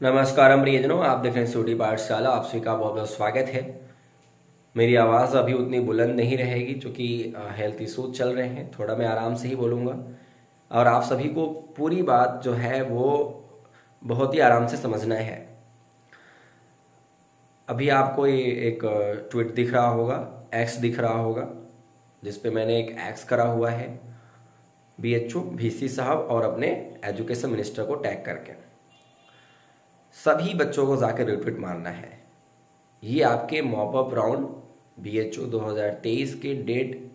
नमस्कार प्रियजनों, आप देख रहे हैं सूटी पाठशाला। आप सभी का बहुत बहुत स्वागत है। मेरी आवाज़ अभी उतनी बुलंद नहीं रहेगी क्योंकि हेल्थ इशूज चल रहे हैं। थोड़ा मैं आराम से ही बोलूँगा और आप सभी को पूरी बात जो है वो बहुत ही आराम से समझना है। अभी आपको ये एक ट्वीट दिख रहा होगा, एक्स दिख रहा होगा, जिसपे मैंने एक एक्स करा हुआ है बीएचओ वीसी साहब और अपने एजुकेशन मिनिस्टर को टैग करके। सभी बच्चों को जाकर रिट्वीट मारना है। ये आपके मॉप अप राउंड बीएचओ 2023 के डेट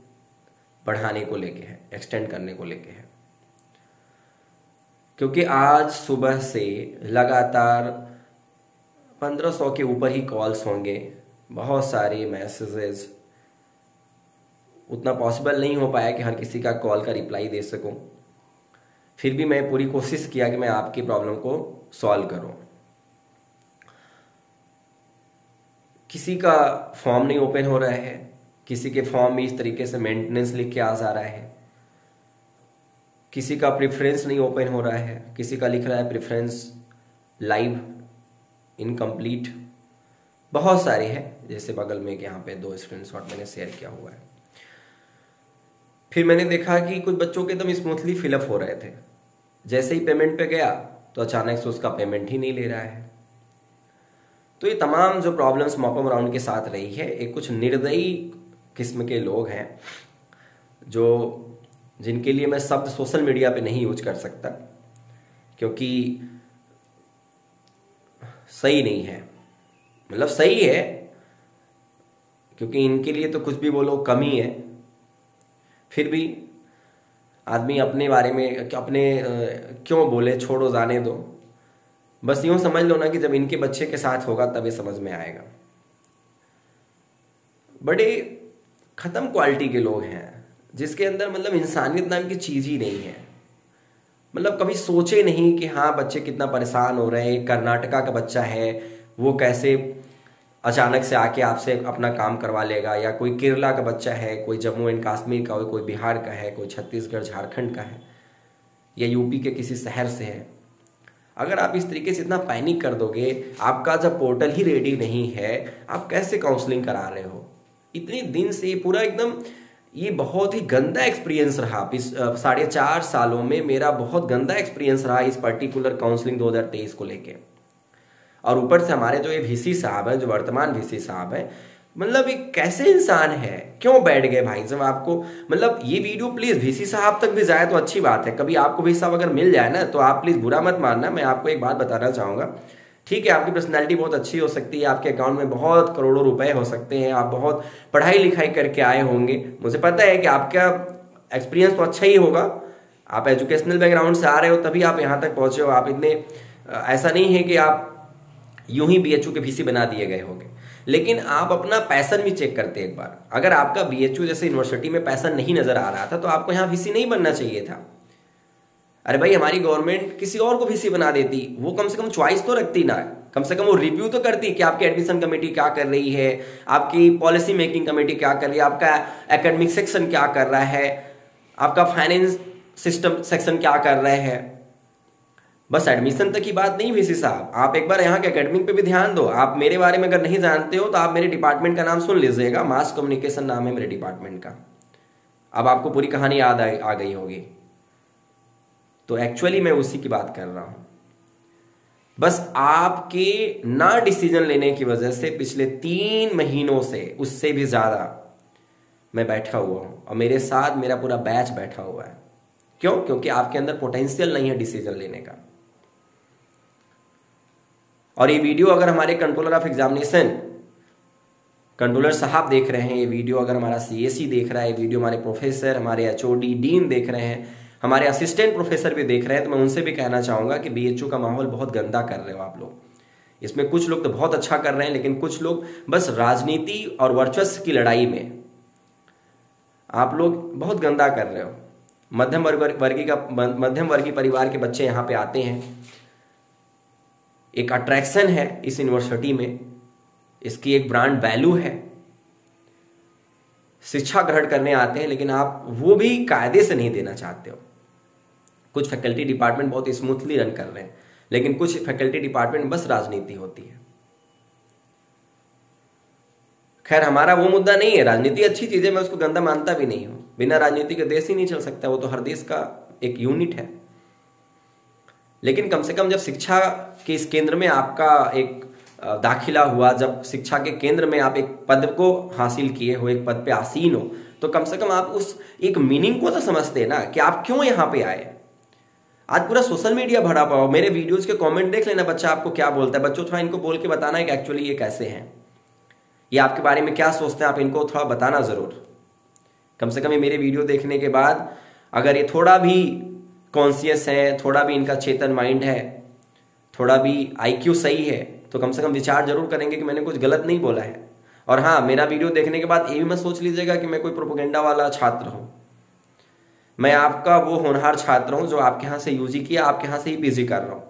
बढ़ाने को लेके है, एक्सटेंड करने को लेके है। क्योंकि आज सुबह से लगातार 1500 के ऊपर ही कॉल्स होंगे, बहुत सारे मैसेजेस। उतना पॉसिबल नहीं हो पाया कि हर किसी का कॉल का रिप्लाई दे सकूं। फिर भी मैं पूरी कोशिश किया कि मैं आपकी प्रॉब्लम को सॉल्व करूं। किसी का फॉर्म नहीं ओपन हो रहा है, किसी के फॉर्म में इस तरीके से मेंटेनेंस लिख के आ जा रहा है, किसी का प्रेफरेंस नहीं ओपन हो रहा है, किसी का लिख रहा है प्रेफरेंस लाइव इनकम्प्लीट। बहुत सारे हैं, जैसे बगल में यहाँ पे 2 स्क्रीनशॉट मैंने शेयर किया हुआ है। फिर मैंने देखा कि कुछ बच्चों के एकदम स्मूथली फिलअप हो रहे थे। जैसे ही पेमेंट पे गया तो अचानक से उसका पेमेंट ही नहीं ले रहा है। तो ये तमाम जो प्रॉब्लम्स मॉपअप राउंड के साथ रही है, एक कुछ निर्दयी किस्म के लोग हैं जिनके लिए मैं शब्द सोशल मीडिया पे नहीं यूज कर सकता क्योंकि सही नहीं है। मतलब सही है क्योंकि इनके लिए तो कुछ भी बोलो कमी है। फिर भी आदमी अपने बारे में क्यों बोले, छोड़ो, जाने दो। बस यूं समझ लो ना कि जब इनके बच्चे के साथ होगा तब ये समझ में आएगा। बड़े खत्म क्वालिटी के लोग हैं जिसके अंदर मतलब इंसानियत नाम की चीज ही नहीं है। मतलब कभी सोचे नहीं कि हाँ बच्चे कितना परेशान हो रहे हैं। कर्नाटका का बच्चा है, वो कैसे अचानक से आके आपसे अपना काम करवा लेगा, या कोई केरला का बच्चा है, कोई जम्मू एंड कश्मीर का हो, कोई बिहार का है, कोई छत्तीसगढ़ झारखंड का है, या यूपी के किसी शहर से है। अगर आप इस तरीके से इतना पैनिक कर दोगे, आपका जब पोर्टल ही रेडी नहीं है, आप कैसे काउंसलिंग करा रहे हो? इतने दिन से पूरा एकदम ये बहुत ही गंदा एक्सपीरियंस रहा। इस 4.5 सालों में मेरा बहुत गंदा एक्सपीरियंस रहा इस पर्टिकुलर काउंसलिंग 2023 को लेके। और ऊपर से हमारे जो ये वीसी साहब है, जो वर्तमान वीसी साहब है, मतलब ये कैसे इंसान है, क्यों बैठ गए भाई? जब आपको मतलब ये वीडियो प्लीज वीसी साहब तक भी जाए तो अच्छी बात है। कभी आपको वीसी साहब अगर मिल जाए ना तो आप प्लीज बुरा मत मानना। मैं आपको एक बात बताना चाहूंगा, ठीक है, आपकी पर्सनैलिटी बहुत अच्छी हो सकती है, आपके अकाउंट में बहुत करोड़ों रुपए हो सकते हैं, आप बहुत पढ़ाई लिखाई करके आए होंगे, मुझे पता है कि आपका एक्सपीरियंस तो अच्छा ही होगा। आप एजुकेशनल बैकग्राउंड से आ रहे हो तभी आप यहाँ तक पहुंचे हो। आप इतने ऐसा नहीं है कि आप यूं ही बीएचयू के वीसी बना दिए गए होंगे। लेकिन आप अपना पैशन भी चेक करते एक बार। अगर आपका बीएचयू जैसे यूनिवर्सिटी में पैशन नहीं नजर आ रहा था तो आपको यहाँ वीसी नहीं बनना चाहिए था। अरे भाई, हमारी गवर्नमेंट किसी और को वीसी बना देती, वो कम से कम चॉइस तो रखती ना, कम से कम वो रिव्यू तो करती कि आपकी एडमिशन कमेटी क्या कर रही है, आपकी पॉलिसी मेकिंग कमेटी क्या कर रही है, आपका एकेडमिक सेक्शन क्या कर रहा है, आपका फाइनेंस सिस्टम सेक्शन क्या कर रहे हैं। बस एडमिशन तक की बात नहीं वीसी साहब, आप एक बार यहाँ के एकेडमिक पे भी ध्यान दो। आप मेरे बारे में अगर नहीं जानते हो तो आप मेरे डिपार्टमेंट का नाम सुन लीजिएगा, मास कम्युनिकेशन नाम है मेरे डिपार्टमेंट का। अब आपको पूरी कहानी याद आ गई होगी। तो एक्चुअली मैं उसी की बात कर रहा हूं। बस आपके ना डिसीजन लेने की वजह से पिछले 3 महीनों से, उससे भी ज्यादा, मैं बैठा हुआ हूं और मेरे साथ मेरा पूरा बैच बैठा हुआ है। क्यों? क्योंकि आपके अंदर पोटेंशियल नहीं है डिसीजन लेने का। और ये वीडियो अगर हमारे कंट्रोलर ऑफ एग्जामिनेशन कंट्रोलर साहब देख रहे हैं, ये वीडियो अगर हमारा सीएसी देख रहा है, ये वीडियो हमारे प्रोफेसर, हमारे एचओडी, डीन देख रहे हैं, हमारे असिस्टेंट प्रोफेसर भी देख रहे हैं, तो मैं उनसे भी कहना चाहूंगा कि बीएचयू का माहौल बहुत गंदा कर रहे हो आप लोग। इसमें कुछ लोग तो बहुत अच्छा कर रहे हैं, लेकिन कुछ लोग बस राजनीति और वर्चस्व की लड़ाई में आप लोग बहुत गंदा कर रहे हो। मध्यम वर्गीय परिवार के बच्चे यहाँ पे आते हैं, एक अट्रैक्शन है इस यूनिवर्सिटी में, इसकी एक ब्रांड वैल्यू है, शिक्षा ग्रहण करने आते हैं, लेकिन आप वो भी कायदे से नहीं देना चाहते हो। कुछ फैकल्टी डिपार्टमेंट बहुत स्मूथली रन कर रहे हैं, लेकिन कुछ फैकल्टी डिपार्टमेंट में बस राजनीति होती है। खैर हमारा वो मुद्दा नहीं है, राजनीति अच्छी चीज है, मैं उसको गंदा मानता भी नहीं हूं। बिना राजनीति के देश ही नहीं चल सकता, वो तो हर देश का एक यूनिट है। लेकिन कम से कम जब शिक्षा के इस केंद्र में आपका एक दाखिला हुआ, जब शिक्षा के केंद्र में आप एक पद को हासिल किए हो, एक पद पे आसीन हो, तो कम से कम आप उस एक मीनिंग को तो समझते हैं ना कि आप क्यों यहां पे आए। आज पूरा सोशल मीडिया भरा पाओ, मेरे वीडियोज के कमेंट देख लेना, बच्चा आपको क्या बोलता है। बच्चों थोड़ा इनको बोल के बताना है कि एक्चुअली ये कैसे हैं, ये आपके बारे में क्या सोचते हैं, आप इनको थोड़ा बताना जरूर। कम से कम ये मेरे वीडियो देखने के बाद अगर ये थोड़ा भी कॉन्शियस है, थोड़ा भी इनका चेतन माइंड है, थोड़ा भी आईक्यू सही है, तो कम से कम विचार जरूर करेंगे कि मैंने कुछ गलत नहीं बोला है। और हाँ, मेरा वीडियो देखने के बाद ये भी मत सोच लीजिएगा कि मैं कोई प्रोपेगेंडा वाला छात्र हूं। मैं आपका वो होनहार छात्र हूं जो आपके यहां से यूजी किया, आपके यहां से ही पीजी कर रहा हूं,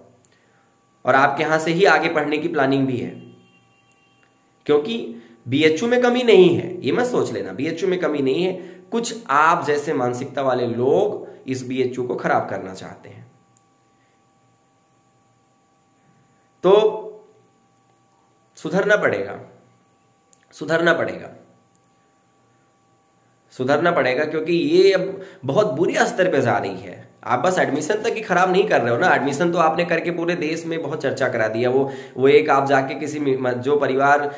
और आपके यहां से ही आगे पढ़ने की प्लानिंग भी है। क्योंकि बीएचयू में कमी नहीं है, ये मत सोच लेना, बीएचयू में कमी नहीं है। कुछ आप जैसे मानसिकता वाले लोग इस बीएचयू को खराब करना चाहते हैं। तो सुधरना पड़ेगा, सुधरना पड़ेगा, सुधरना पड़ेगा, क्योंकि ये अब बहुत बुरी स्तर पे जा रही है। आप बस एडमिशन तक ही खराब नहीं कर रहे हो ना, एडमिशन तो आपने करके पूरे देश में बहुत चर्चा करा दिया। वो एक आप जाके किसी जो परिवार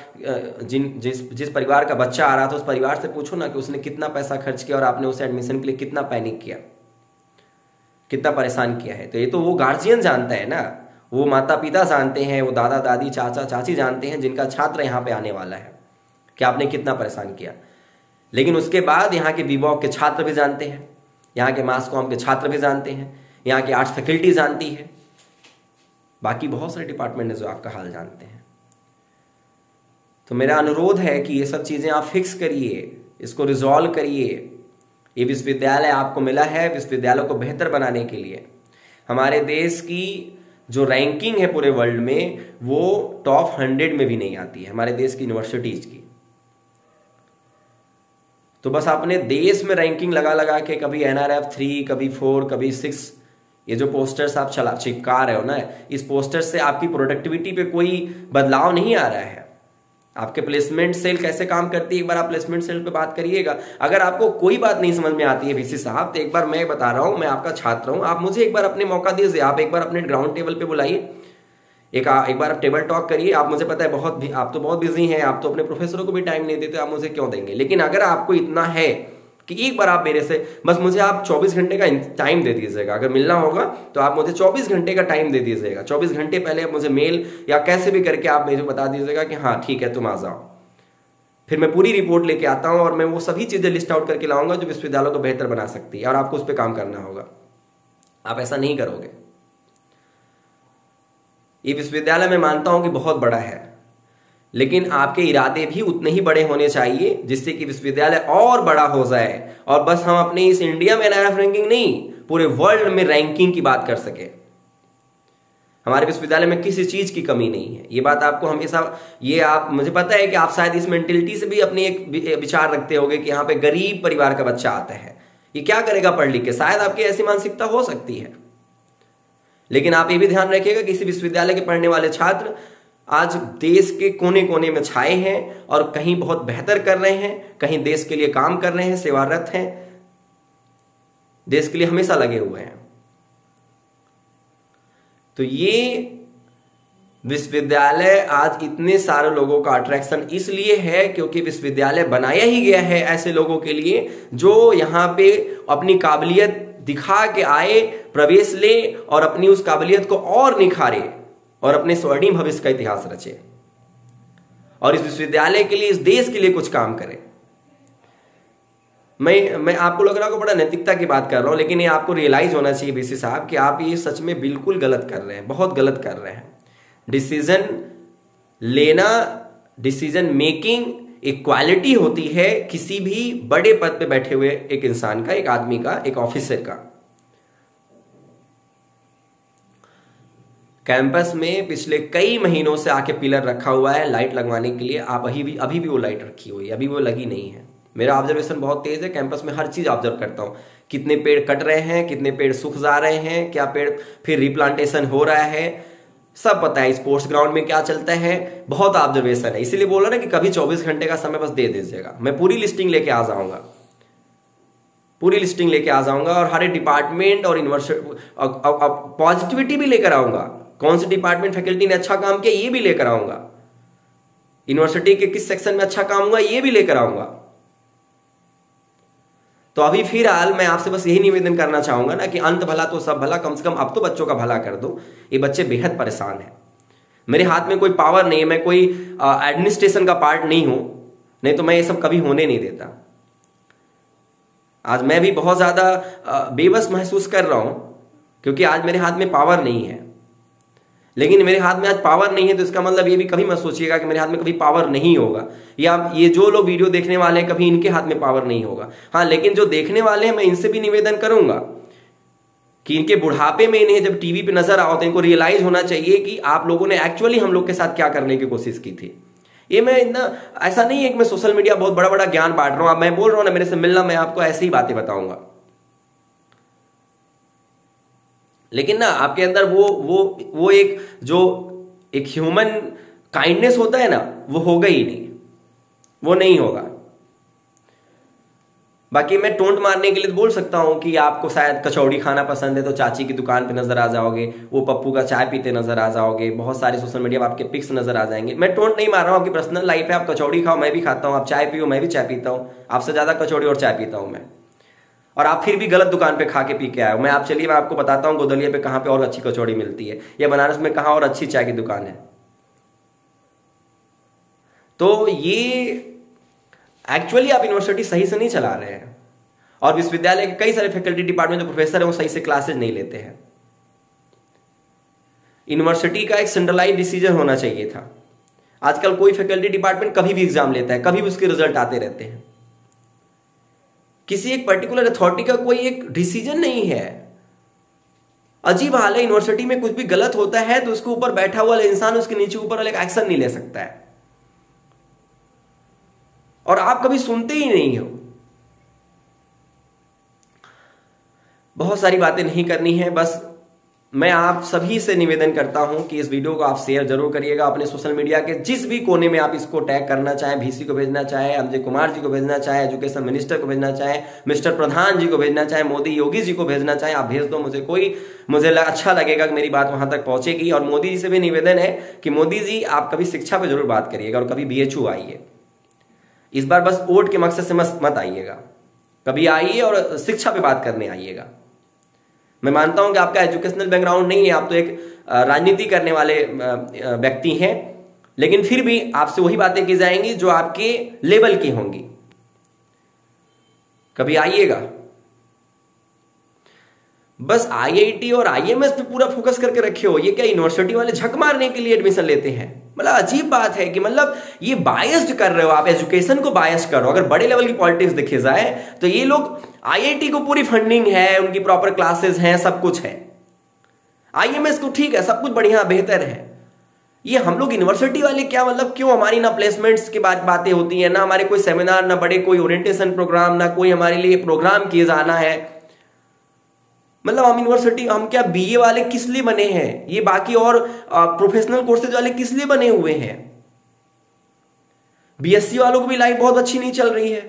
जिस परिवार का बच्चा आ रहा था उस परिवार से पूछो ना कि उसने कितना पैसा खर्च किया और आपने उसे एडमिशन के लिए कितना पैनिक किया, कितना परेशान किया है। तो ये तो वो गार्जियन जानता है ना, वो माता पिता जानते हैं, वो दादा दादी चाचा चाची जानते हैं जिनका छात्र यहाँ पे आने वाला है, कि आपने कितना परेशान किया। लेकिन उसके बाद यहाँ के बीवॉक के छात्र भी जानते हैं, यहाँ के मास कॉम के छात्र भी जानते हैं, यहाँ की आर्ट्स फैकल्टी जानती है, बाकी बहुत सारे डिपार्टमेंट है जो आपका हाल जानते हैं। तो मेरा अनुरोध है कि ये सब चीजें आप फिक्स करिए, इसको रिजॉल्व करिए। ये विश्वविद्यालय आपको मिला है विश्वविद्यालय को बेहतर बनाने के लिए। हमारे देश की जो रैंकिंग है पूरे वर्ल्ड में, वो टॉप 100 में भी नहीं आती है हमारे देश की यूनिवर्सिटीज की। तो बस अपने देश में रैंकिंग लगा लगा के कभी NRF 3, कभी 4, कभी 6, ये जो पोस्टर्स आप चिपका रहे हो ना, इस पोस्टर से आपकी प्रोडक्टिविटी पे कोई बदलाव नहीं आ रहा है। आपके प्लेसमेंट सेल कैसे काम करती है, एक बार आप प्लेसमेंट सेल पे बात करिएगा। अगर आपको कोई बात नहीं समझ में आती है वीसी साहब, तो एक बार मैं बता रहा हूं, मैं आपका छात्र हूं, आप मुझे एक बार अपने मौका दीजिए। आप एक बार अपने ग्राउंड टेबल पे बुलाइए, एक बार आप टेबल टॉक करिए। आप मुझे पता है आप तो बहुत बिजी हैं, आप तो अपने प्रोफेसरों को भी टाइम नहीं देते, आप मुझे क्यों देंगे। लेकिन अगर आपको इतना है कि एक बार आप मेरे से बस मुझे आप 24 घंटे का टाइम दे दीजिएगा, अगर मिलना होगा तो आप मुझे 24 घंटे का टाइम दे दीजिएगा। 24 घंटे पहले आप मुझे मेल या कैसे भी करके आप मुझे बता दीजिएगा कि हाँ ठीक है तुम आ जाओ। फिर मैं पूरी रिपोर्ट लेके आता हूं और मैं वो सभी चीजें लिस्ट आउट करके लाऊंगा जो विश्वविद्यालय को बेहतर बना सकती है, और आपको उस पर काम करना होगा। आप ऐसा नहीं करोगे। ये विश्वविद्यालय मैं मानता हूं कि बहुत बड़ा है, लेकिन आपके इरादे भी उतने ही बड़े होने चाहिए जिससे कि विश्वविद्यालय और बड़ा हो जाए, और बस हम अपने इस इंडिया में NRF रैंकिंग नहीं, पूरे वर्ल्ड में रैंकिंग की बात कर सके। हमारे विश्वविद्यालय में किसी चीज की कमी नहीं है, ये बात आपको हमेशा, ये आप, मुझे पता है कि आप शायद इस मेंटेलिटी से भी अपनी एक विचार रखते होंगे कि यहाँ पे गरीब परिवार का बच्चा आता है, ये क्या करेगा पढ़ लिख के, शायद आपकी ऐसी मानसिकता हो सकती है। लेकिन आप ये भी ध्यान रखिएगा कि इसी विश्वविद्यालय के पढ़ने वाले छात्र आज देश के कोने कोने में छाए हैं, और कहीं बहुत बेहतर कर रहे हैं, कहीं देश के लिए काम कर रहे हैं, सेवारत हैं, देश के लिए हमेशा लगे हुए हैं। तो ये विश्वविद्यालय आज इतने सारे लोगों का अट्रैक्शन इसलिए है क्योंकि विश्वविद्यालय बनाया ही गया है ऐसे लोगों के लिए जो यहाँ पे अपनी काबिलियत दिखा के आए, प्रवेश ले, और अपनी उस काबिलियत को और निखारे और अपने स्वर्णिम भविष्य का इतिहास रचे, और इस विश्वविद्यालय के लिए, इस देश के लिए कुछ काम करे। मैं आपको लग रहा है बड़ा नैतिकता की बात कर रहा हूं, लेकिन ये आपको रियलाइज होना चाहिए बीसी साहब कि आप ये सच में बिल्कुल गलत कर रहे हैं, बहुत गलत कर रहे हैं। डिसीजन लेना, डिसीजन मेकिंग एक क्वालिटी होती है किसी भी बड़े पद पे बैठे हुए एक इंसान का, एक आदमी का, एक ऑफिसर का। कैंपस में पिछले कई महीनों से आके पिलर रखा हुआ है लाइट लगवाने के लिए, आप अभी भी वो लाइट रखी हुई है, अभी वो लगी नहीं है। मेरा ऑब्जर्वेशन बहुत तेज है, कैंपस में हर चीज ऑब्जर्व करता हूं, कितने पेड़ कट रहे हैं, कितने पेड़ सूख जा रहे हैं, क्या पेड़ फिर रिप्लांटेशन हो रहा है, सब पता है स्पोर्ट्स ग्राउंड में क्या चलता है, बहुत ऑब्जर्वेशन है। इसीलिए बोल रहा ना कि कभी 24 घंटे का समय बस दे दीजिएगा, मैं पूरी लिस्टिंग लेके आ जाऊंगा, पूरी लिस्टिंग लेके आ जाऊंगा और हर एक डिपार्टमेंट और यूनिवर्सिटी पॉजिटिविटी भी लेकर आऊंगा। कौन से डिपार्टमेंट फैकल्टी ने अच्छा काम किया ये भी लेकर आऊंगा, यूनिवर्सिटी के किस सेक्शन में अच्छा काम हुआ ये भी लेकर आऊंगा। तो अभी फिलहाल मैं आपसे बस यही निवेदन करना चाहूंगा ना कि अंत भला तो सब भला, कम से कम अब तो बच्चों का भला कर दो। ये बच्चे बेहद परेशान हैं, मेरे हाथ में कोई पावर नहीं है, मैं कोई एडमिनिस्ट्रेशन का पार्ट नहीं हूं, नहीं तो मैं ये सब कभी होने नहीं देता। आज मैं भी बहुत ज्यादा बेबस महसूस कर रहा हूं क्योंकि आज मेरे हाथ में पावर नहीं है। लेकिन मेरे हाथ में आज पावर नहीं है तो इसका मतलब ये भी कभी मत सोचिएगा कि मेरे हाथ में कभी पावर नहीं होगा, या ये जो लोग वीडियो देखने वाले हैं कभी इनके हाथ में पावर नहीं होगा। हाँ, लेकिन जो देखने वाले हैं मैं इनसे भी निवेदन करूंगा कि इनके बुढ़ापे में इन्हें जब टीवी पे नजर आओ तो इनको रियलाइज होना चाहिए कि आप लोगों ने एक्चुअली हम लोग के साथ क्या करने की कोशिश की थी। ये मैं इतना ऐसा नहीं है कि मैं सोशल मीडिया बहुत बड़ा बड़ा ज्ञान बांट रहा हूं। अब मैं बोल रहा हूं ना, मेरे से मिलना, मैं आपको ऐसी ही बातें बताऊंगा, लेकिन ना आपके अंदर वो एक जो एक ह्यूमन काइंडनेस होता है ना, वो होगा ही नहीं, वो नहीं होगा। बाकी मैं टोंट मारने के लिए बोल सकता हूं कि आपको शायद कचौड़ी खाना पसंद है तो चाची की दुकान पे नजर आ जाओगे, वो पप्पू का चाय पीते नजर आ जाओगे, बहुत सारे सोशल मीडिया पर आपके पिक्स नजर आ जाएंगे। मैं टोंट नहीं मार रहा हूं, आपकी पर्सनल लाइफ है, आप कचौड़ी खाओ मैं भी खाता हूं, आप चाय पियो मैं भी चाय पीता हूं, आपसे ज्यादा कचौड़ी और चाय पीता हूं मैं, और आप फिर भी गलत दुकान पे खा के पी के आए हो। मैं आप चलिए मैं आपको बताता हूं गोदलिया पे कहां पे और अच्छी कचौड़ी मिलती है, या बनारस में कहां और अच्छी चाय की दुकान है। तो ये एक्चुअली आप यूनिवर्सिटी सही से नहीं चला रहे हैं, और विश्वविद्यालय के कई सारे फैकल्टी डिपार्टमेंट जो प्रोफेसर है वो सही से क्लासेज नहीं लेते हैं। यूनिवर्सिटी का एक सेंट्रलाइज डिसीजन होना चाहिए था। आजकल कोई फैकल्टी डिपार्टमेंट कभी भी एग्जाम लेता है, कभी भी उसके रिजल्ट आते रहते हैं, किसी एक पर्टिकुलर अथॉरिटी का कोई एक डिसीजन नहीं है। अजीब हाल है, यूनिवर्सिटी में कुछ भी गलत होता है तो उसके ऊपर बैठा हुआ इंसान उसके नीचे ऊपर वाले एक्शन नहीं ले सकता है, और आप कभी सुनते ही नहीं हो। बहुत सारी बातें नहीं करनी है, बस मैं आप सभी से निवेदन करता हूं कि इस वीडियो को आप शेयर जरूर करिएगा अपने सोशल मीडिया के जिस भी कोने में आप इसको टैग करना चाहें, VC को भेजना चाहें, अजय कुमार जी को भेजना चाहें, एजुकेशन मिनिस्टर को भेजना चाहें, मिस्टर प्रधान जी को भेजना चाहें, मोदी योगी जी को भेजना चाहें, आप भेज दो। मुझे अच्छा लगेगा कि मेरी बात वहां तक पहुंचेगी। और मोदी जी से भी निवेदन है कि मोदी जी आप कभी शिक्षा पर जरूर बात करिएगा, और कभी BHU आइए, इस बार बस वोट के मकसद से मत आइएगा, कभी आइए और शिक्षा पे बात करने आइएगा। मैं मानता हूं कि आपका एजुकेशनल बैकग्राउंड नहीं है, आप तो एक राजनीति करने वाले व्यक्ति हैं, लेकिन फिर भी आपसे वही बातें की जाएंगी जो आपके लेवल की होंगी। कभी आइएगा। बस IIT और IMS पे पूरा फोकस करके रखे हो। ये क्या यूनिवर्सिटी वाले झक मारने के लिए एडमिशन लेते हैं? मतलब अजीब बात है कि मतलब ये बायस्ड कर रहे हो आप, एजुकेशन को बायस करो। अगर बड़े लेवल की पॉलिटिक्स देखी जाए तो ये लोग IIT को पूरी फंडिंग है, उनकी प्रॉपर क्लासेस हैं, सब कुछ है। IMS को ठीक है, सब कुछ बढ़िया बेहतर है। ये हम लोग यूनिवर्सिटी वाले क्या मतलब क्यों हमारी ना प्लेसमेंट्स की बातें होती है, ना हमारे कोई सेमिनार, ना बड़े कोई ओरिएंटेशन प्रोग्राम, ना कोई हमारे लिए प्रोग्राम किए जाना है। मतलब हम यूनिवर्सिटी, हम क्या BA वाले किस लिए बने हैं? ये बाकी और प्रोफेशनल कोर्सेज वाले किस लिए बने हुए हैं? BSc वालों को भी लाइफ बहुत अच्छी नहीं चल रही है।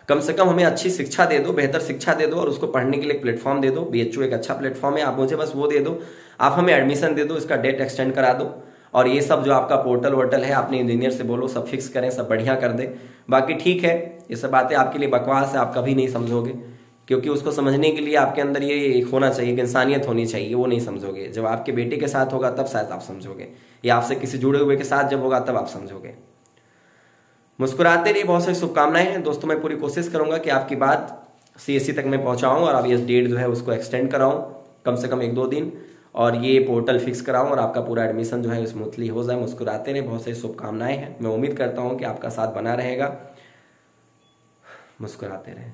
कम से कम हमें अच्छी शिक्षा दे दो, बेहतर शिक्षा दे दो, और उसको पढ़ने के लिए प्लेटफॉर्म दे दो। BHU एक अच्छा प्लेटफॉर्म है, आप मुझे बस वो दे दो, आप हमें एडमिशन दे दो, इसका डेट एक्सटेंड करा दो, और ये सब जो आपका पोर्टल वोर्टल है अपने इंजीनियर से बोलो सब फिक्स करें, सब बढ़िया कर दे। बाकी ठीक है, ये सब बातें आपके लिए बकवास है, आप कभी नहीं समझोगे, क्योंकि उसको समझने के लिए आपके अंदर ये एक होना चाहिए कि इंसानियत होनी चाहिए, वो नहीं समझोगे। जब आपके बेटे के साथ होगा तब शायद आप समझोगे, या आपसे किसी जुड़े हुए के साथ जब होगा तब आप समझोगे। मुस्कुराते रहिए, बहुत सारी शुभकामनाएं हैं दोस्तों। मैं पूरी कोशिश करूंगा कि आपकी बात CSE तक मैं पहुंचाऊं, और अब ये डेट जो है उसको एक्सटेंड कराऊं कम से कम 1-2 दिन, और ये पोर्टल फिक्स कराऊं, और आपका पूरा एडमिशन जो है स्मूथली हो जाए। मुस्कुराते रहे, बहुत सारी शुभकामनाएं हैं। मैं उम्मीद करता हूं कि आपका साथ बना रहेगा। मुस्कुराते रहें।